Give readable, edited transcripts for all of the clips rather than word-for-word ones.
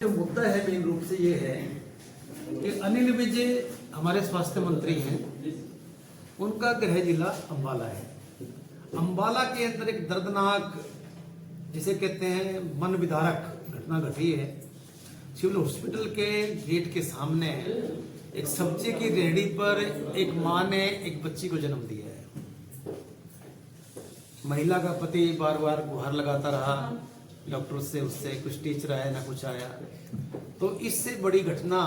जो मुद्दा है मेन रूप से ये है कि अनिल विज हमारे स्वास्थ्य मंत्री हैं, उनका गृह जिला अंबाला है। अंबाला के अंदर एक दर्दनाक, जिसे कहते हैं मन विदारक घटना घटी है। सिविल हॉस्पिटल के गेट के सामने एक सब्जी की रेहड़ी पर एक मां ने एक बच्ची को जन्म दिया है। महिला का पति बार बार गुहार लगाता रहा डॉक्टर से, उससे कुछ टीचर आया ना कुछ आया। तो इससे बड़ी घटना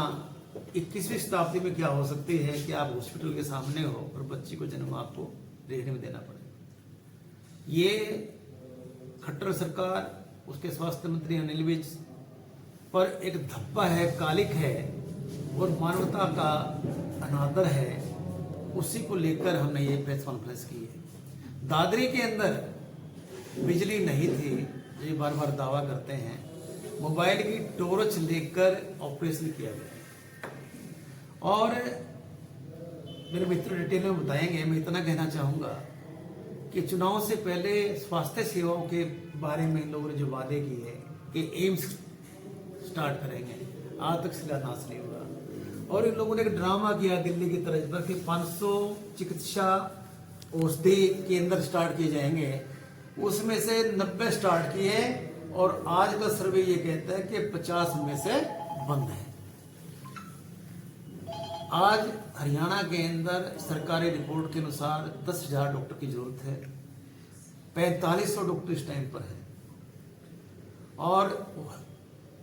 21वीं शताब्दी में क्या हो सकती है कि आप हॉस्पिटल के सामने हो और बच्ची को जन्म आपको रेहड़ी में देना पड़े। ये खट्टर सरकार, उसके स्वास्थ्य मंत्री अनिल विज पर एक धब्बा है, कालिक है और मानवता का अनादर है। उसी को लेकर हमने ये प्रेस कॉन्फ्रेंस की है। दादरी के अंदर बिजली नहीं थी, जो ये बार बार दावा करते हैं। मोबाइल की टॉर्च लेकर ऑपरेशन किया गया और मेरे मित्र डिटेल में बताएंगे। मैं इतना कहना चाहूंगा कि चुनाव से पहले स्वास्थ्य सेवाओं के बारे में इन लोगों ने जो वादे किए कि एम्स स्टार्ट करेंगे, आज तक शिलान्यास नहीं हुआ। और इन लोगों ने एक ड्रामा किया दिल्ली की तर्ज पर कि 500 चिकित्सा औषधि केंद्र स्टार्ट किए जाएंगे, उसमें से 90 स्टार्ट किए और आज का सर्वे ये कहता है कि 50 में से बंद है। आज हरियाणा के अंदर सरकारी रिपोर्ट के अनुसार 10,000 डॉक्टर की जरूरत है। 4500 डॉक्टर इस टाइम पर है और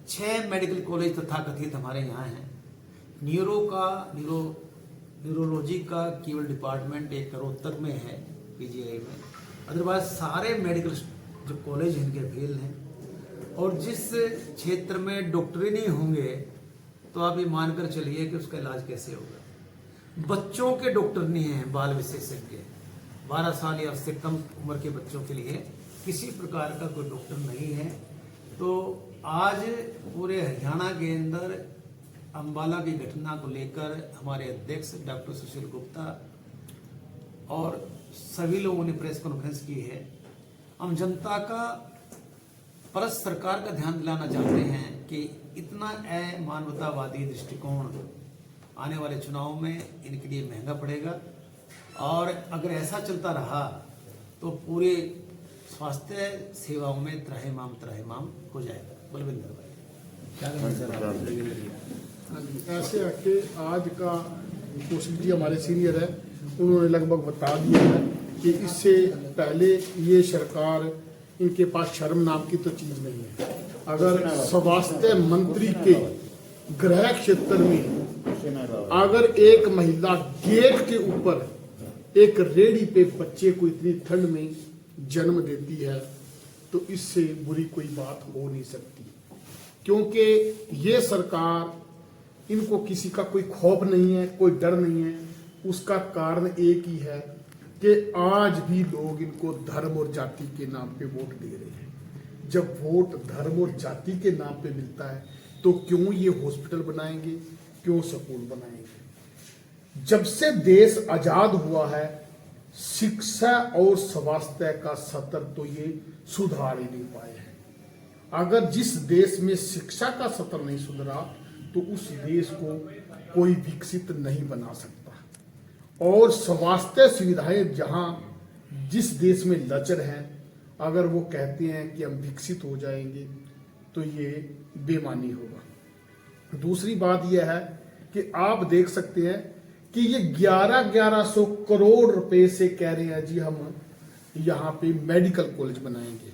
6 मेडिकल कॉलेज तथाकथित हमारे यहाँ हैं। न्यूरोलॉजी का केवल डिपार्टमेंट एक रोहतक में है, पीजीआई में। अदरवाइज सारे मेडिकल जो कॉलेज इनके फेल हैं। और जिस क्षेत्र में डॉक्टर ही नहीं होंगे तो आप ये मानकर चलिए कि उसका इलाज कैसे होगा। बच्चों के डॉक्टर नहीं हैं, बाल विशेषज्ञ 12 साल या उससे कम उम्र के बच्चों के लिए किसी प्रकार का कोई डॉक्टर नहीं है। तो आज पूरे हरियाणा के अंदर अंबाला की घटना को लेकर हमारे अध्यक्ष डॉक्टर सुशील गुप्ता और सभी लोगों ने प्रेस कॉन्फ्रेंस की है। हम जनता का परस सरकार का ध्यान दिलाना चाहते हैं कि इतना अमानवतावादी दृष्टिकोण आने वाले चुनाव में इनके लिए महंगा पड़ेगा। और अगर ऐसा चलता रहा तो पूरे स्वास्थ्य सेवाओं में त्राहिमाम हो जाएगा। बलविंदर भाई क्या कहना चाहिए? ऐसे आके आज का कौशिक जी हमारे सीनियर है, उन्होंने लगभग बता दिया है कि इससे पहले ये सरकार, इनके पास शर्म नाम की तो चीज नहीं है। अगर स्वास्थ्य मंत्री के गृह क्षेत्र में अगर एक महिला गेट के ऊपर एक रेहड़ी पे बच्चे को इतनी ठंड में जन्म देती है तो इससे बुरी कोई बात हो नहीं सकती। क्योंकि ये सरकार, इनको किसी का कोई खौफ नहीं है, कोई डर नहीं है। उसका कारण एक ही है कि आज भी लोग इनको धर्म और जाति के नाम पे वोट दे रहे हैं। जब वोट धर्म और जाति के नाम पे मिलता है तो क्यों ये हॉस्पिटल बनाएंगे, क्यों स्कूल बनाएंगे? जब से देश आजाद हुआ है, शिक्षा और स्वास्थ्य का स्तर तो ये सुधार ही नहीं पाए हैं। अगर जिस देश में शिक्षा का स्तर नहीं सुधरा तो उस देश को कोई विकसित नहीं बना सकता। और स्वास्थ्य सुविधाएं जहां जिस देश में लचर हैं, अगर वो कहते हैं कि हम विकसित हो जाएंगे तो ये बेमानी होगा। दूसरी बात यह है कि आप देख सकते हैं कि ये 1100 करोड़ रुपए से कह रहे हैं जी हम यहाँ पे मेडिकल कॉलेज बनाएंगे।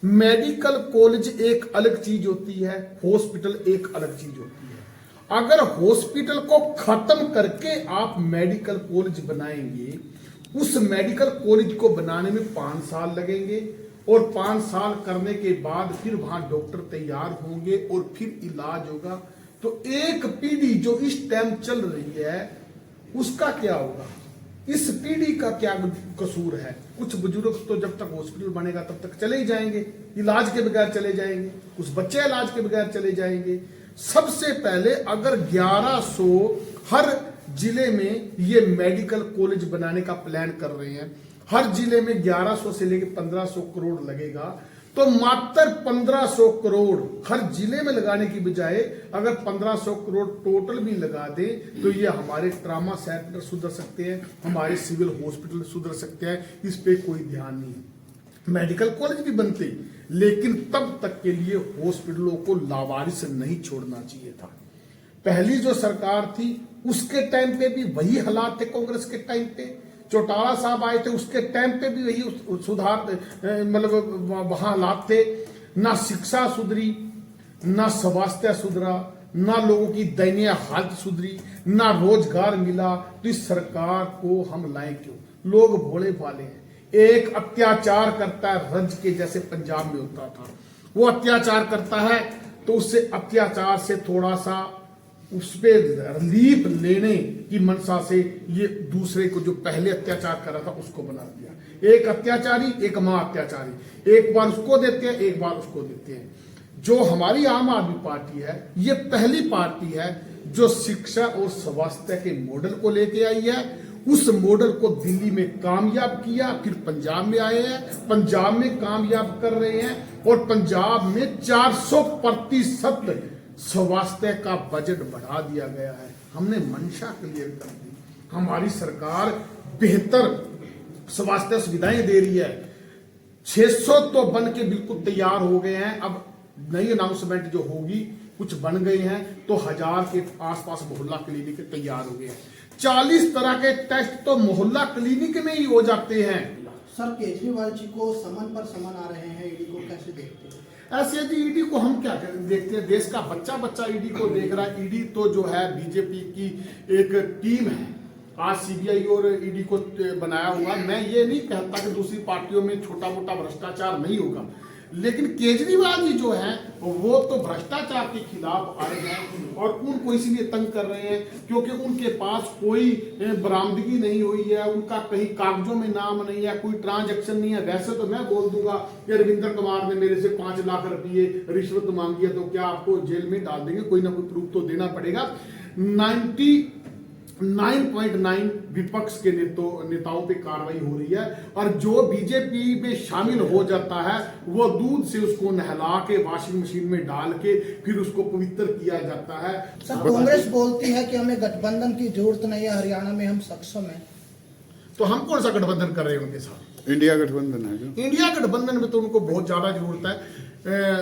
मेडिकल कॉलेज एक अलग चीज होती है, हॉस्पिटल एक अलग चीज होती है। अगर हॉस्पिटल को खत्म करके आप मेडिकल कॉलेज बनाएंगे, उस मेडिकल कॉलेज को बनाने में 5 साल लगेंगे और 5 साल करने के बाद फिर वहां डॉक्टर तैयार होंगे और फिर इलाज होगा। तो एक पीढ़ी जो इस टाइम चल रही है उसका क्या होगा? इस पीढ़ी का क्या कसूर है? कुछ बुजुर्ग तो जब तक हॉस्पिटल बनेगा तब तक चले ही जाएंगे, इलाज के बगैर चले जाएंगे। कुछ बच्चे इलाज के बगैर चले जाएंगे। सबसे पहले अगर 1100 हर जिले में ये मेडिकल कॉलेज बनाने का प्लान कर रहे हैं, हर जिले में 1100 से लेकर 1500 करोड़ लगेगा, तो मात्र 1500 करोड़ हर जिले में लगाने की बजाय अगर 1500 करोड़ टोटल भी लगा दे तो ये हमारे ट्रामा सेंटर सुधर सकते हैं, हमारे सिविल हॉस्पिटल सुधर सकते हैं। इस पे कोई ध्यान नहीं है। मेडिकल कॉलेज भी बनते, लेकिन तब तक के लिए हॉस्पिटलों को लावारिस नहीं छोड़ना चाहिए था। पहली जो सरकार थी उसके टाइम पे भी वही हालात थे, कांग्रेस के टाइम पे चौटाला साहब आए थे उसके टाइम पे भी वही सुधार मतलब वहां हालात थे। ना शिक्षा सुधरी, ना स्वास्थ्य सुधरा, ना लोगों की दयनीय हालत सुधरी, ना रोजगार मिला। तो इस सरकार को हम लाए क्यों? लोग भोले भाले हैं। एक अत्याचार करता है रंज के जैसे पंजाब में होता था, वो अत्याचार करता है तो उससे अत्याचार से थोड़ा सा उस पर रिलीफ लेने की मनसा से ये दूसरे को जो पहले अत्याचार कर रहा था उसको बना दिया। एक अत्याचारी एक मां अत्याचारी, एक बार उसको देते हैं एक बार उसको देते हैं। जो हमारी आम आदमी पार्टी है ये पहली पार्टी है जो शिक्षा और स्वास्थ्य के मॉडल को लेके आई है। उस मॉडल को दिल्ली में कामयाब किया, फिर पंजाब में आए हैं, पंजाब में कामयाब कर रहे हैं और पंजाब में 400% स्वास्थ्य का बजट बढ़ा दिया गया है। हमने मंशा क्लियर कर दी। हमारी सरकार बेहतर स्वास्थ्य सुविधाएं दे रही है। 600 तो बन के बिल्कुल तैयार हो गए हैं। अब नई अनाउंसमेंट जो होगी कुछ बन गए हैं तो 1000 के आसपास मोहल्ला क्लिनिक तैयार हो गए हैं। 40 तरह के टेस्ट तो मोहल्ला क्लिनिक में ही हो जाते हैं। सर, केजरीवाल जी को समन पर समन आ रहे हैं, ईडी को कैसे देखते हैं? ऐसे जी ईडी को हम क्या देखते हैं? देश का बच्चा बच्चा ईडी को देख रहा है। ईडी तो जो है बीजेपी की एक टीम है। आज सीबीआई और ईडी को बनाया हुआ। मैं ये नहीं कहता कि दूसरी पार्टियों में छोटा मोटा भ्रष्टाचार नहीं होगा, लेकिन केजरीवाल जी जो है वो तो भ्रष्टाचार के खिलाफ आए हैं और उनको इसलिए तंग कर रहे हैं क्योंकि उनके पास कोई बरामदगी नहीं हुई है, उनका कहीं कागजों में नाम नहीं है, कोई ट्रांजैक्शन नहीं है। वैसे तो मैं बोल दूंगा कि रविंद्र कुमार ने मेरे से 5 लाख रुपये रिश्वत मांगी है तो क्या आपको जेल में डाल देंगे? कोई ना कोई प्रूफ तो देना पड़ेगा। 99.9 विपक्ष के नेताओं पे कार्रवाई हो रही है और जो बीजेपी में शामिल हो जाता है वो दूध से उसको नहला के वॉशिंग मशीन में डाल के फिर उसको पवित्र किया जाता है। सर, कांग्रेस बोलती है कि हमें गठबंधन की जरूरत नहीं है, हरियाणा में हम सक्षम हैं। तो हम कौन सा गठबंधन कर रहे हैं उनके साथ? इंडिया गठबंधन है जो। इंडिया गठबंधन में तो उनको बहुत ज्यादा जरूरत है।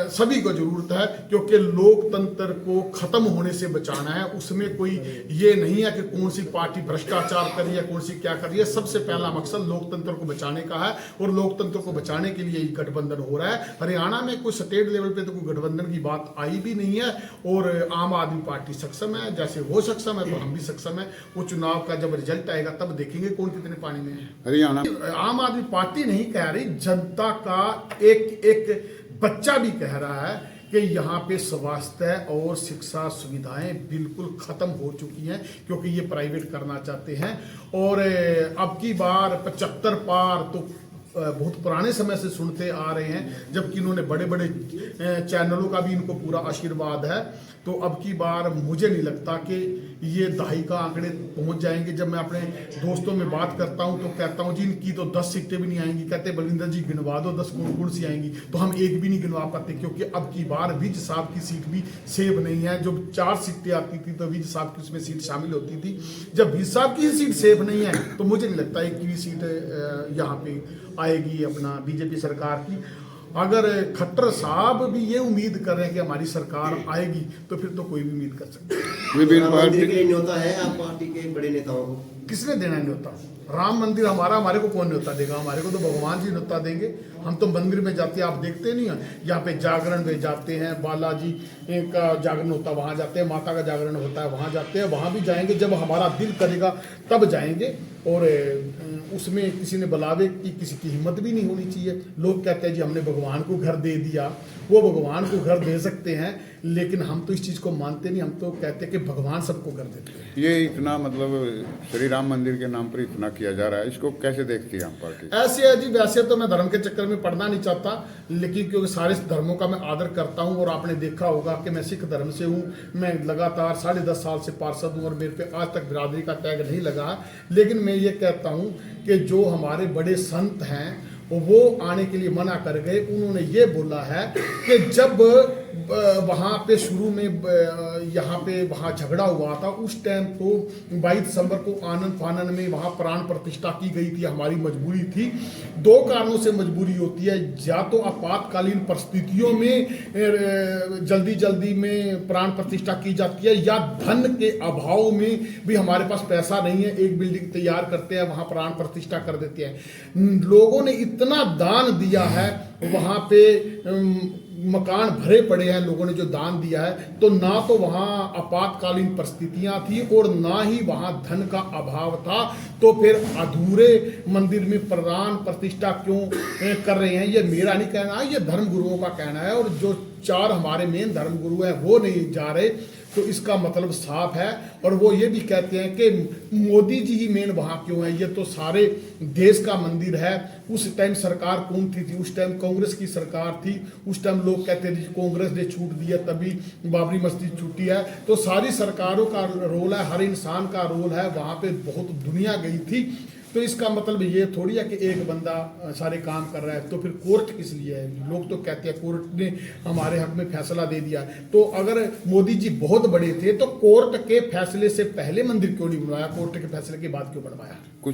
सभी को जरूरत है क्योंकि लोकतंत्र को खत्म होने से बचाना है। उसमें कोई ये नहीं है कि कौन सी पार्टी भ्रष्टाचार कर रही है, कौन सी क्या कर रही है। सबसे पहला मकसद लोकतंत्र को बचाने का है और लोकतंत्र को बचाने के लिए गठबंधन हो रहा है। हरियाणा में कोई स्टेट लेवल पे तो कोई गठबंधन की बात आई भी नहीं है और आम आदमी पार्टी सक्षम है। जैसे वो सक्षम है तो हम भी सक्षम है। वो चुनाव का जब रिजल्ट आएगा तब देखेंगे कौन कितने पानी में है। हरियाणा आम आदमी पार्टी नहीं कह रही, जनता का एक बच्चा भी कह रहा है कि यहाँ पे स्वास्थ्य और शिक्षा सुविधाएं बिल्कुल खत्म हो चुकी हैं क्योंकि ये प्राइवेट करना चाहते हैं। और अब की बार 75 पार तो बहुत पुराने समय से सुनते आ रहे हैं, जबकि इन्होंने बड़े बड़े चैनलों का भी इनको पूरा आशीर्वाद है। तो अब की बार मुझे नहीं लगता कि ये दहाई का आंकड़े पहुंच जाएंगे। जब मैं अपने दोस्तों में बात करता हूं तो कहता हूं जी इनकी तो 10 सीटें भी नहीं आएंगी। कहते बलविंदर जी गिनवा दो 10 कौन सी आएंगी, तो हम एक भी नहीं गिनवा पाते क्योंकि अब की बार विज साहब की सीट भी सेव नहीं है। जो 4 सीटें आती थी तो विज साहब की उसमें सीट शामिल होती थी। जब विज साहब की सीट सेव नहीं है तो मुझे नहीं लगता एक भी सीट यहाँ पे आएगी अपना बीजेपी सरकार की। अगर खट्टर साहब भी ये उम्मीद कर रहे हैं कि हमारी सरकार आएगी तो फिर तो कोई भी उम्मीद कर सकता है। विभिन्न मंदिर पार्टी के लिए न्योता है आप पार्टी के बड़े नेताओं को? किसने देना न्योता? राम मंदिर हमारे को कौन न्योता देगा? हमारे को तो भगवान जी न्योता देंगे। हम तो मंदिर में जाते हैं, आप देखते नहीं हैं यहाँ पे जागरण में जाते हैं, बालाजी का जागरण होता है वहाँ जाते हैं, माता का जागरण होता है वहाँ जाते हैं। वहाँ भी जाएंगे जब हमारा दिल करेगा तब जाएंगे। और उसमें किसी ने बुलावे की किसी की हिम्मत भी नहीं होनी चाहिए। लोग कहते हैं जी हमने भगवान को घर दे दिया। वो भगवान को घर दे सकते हैं लेकिन हम तो इस चीज़ को मानते नहीं। हम तो कहते हैं कि भगवान सबको घर देते हैं। ये इतना मतलब श्री राम मंदिर के नाम पर इतना किया जा रहा है, इसको कैसे देखती है आम पार्टी? ऐसे है जी, वैसे तो मैं धर्म के चक्कर में पढ़ना नहीं चाहता, लेकिन क्योंकि सारे धर्मों का मैं आदर करता हूं और आपने देखा होगा कि मैं सिख धर्म से हूं। मैं लगातार 10.5 साल से पार्षद हूं और मेरे पे आज तक बिरादरी का टैग नहीं लगा। लेकिन मैं ये कहता हूं कि जो हमारे बड़े संत हैं वो आने के लिए मना कर गए। उन्होंने ये बोला है कि जब वहाँ पे शुरू में यहाँ पे वहाँ झगड़ा हुआ था, उस टाइम तो 22 दिसंबर को आनंद फानन में वहाँ प्राण प्रतिष्ठा की गई थी, हमारी मजबूरी थी। दो कारणों से मजबूरी होती है, या तो आपातकालीन परिस्थितियों में जल्दी जल्दी में प्राण प्रतिष्ठा की जाती है, या धन के अभाव में भी हमारे पास पैसा नहीं है, एक बिल्डिंग तैयार करते हैं वहाँ प्राण प्रतिष्ठा कर देते हैं। लोगों ने इतना दान दिया है, वहाँ पे मकान भरे पड़े हैं लोगों ने जो दान दिया है, तो ना तो वहाँ आपातकालीन परिस्थितियां थी और ना ही वहाँ धन का अभाव था, तो फिर अधूरे मंदिर में प्राण प्रतिष्ठा क्यों कर रहे हैं? ये मेरा नहीं कहना है, ये धर्म गुरुओं का कहना है। और जो 4 हमारे मेन धर्म गुरु हैं वो नहीं जा रहे, तो इसका मतलब साफ है। और वो ये भी कहते हैं कि मोदी जी ही मेन वहाँ क्यों है, ये तो सारे देश का मंदिर है। उस टाइम सरकार कौन थी? उस टाइम कांग्रेस की सरकार थी। उस टाइम लोग कहते थे कांग्रेस ने छूट दिया तभी बाबरी मस्जिद छूटी है। तो सारी सरकारों का रोल है, हर इंसान का रोल है, वहाँ पे बहुत दुनिया गई थी। तो इसका मतलब ये थोड़ी है कि एक बंदा सारे काम कर रहा है, तो फिर कोर्ट किस लिए है? लोग तो कहते हैं कोर्ट ने हमारे हक में फैसला दे दिया। तो अगर मोदी जी बहुत बड़े थे तो कोर्ट के फैसले से पहले मंदिर क्यों नहीं बनवाया? कोर्ट के फैसले के बाद क्यों बनवाया? कुछ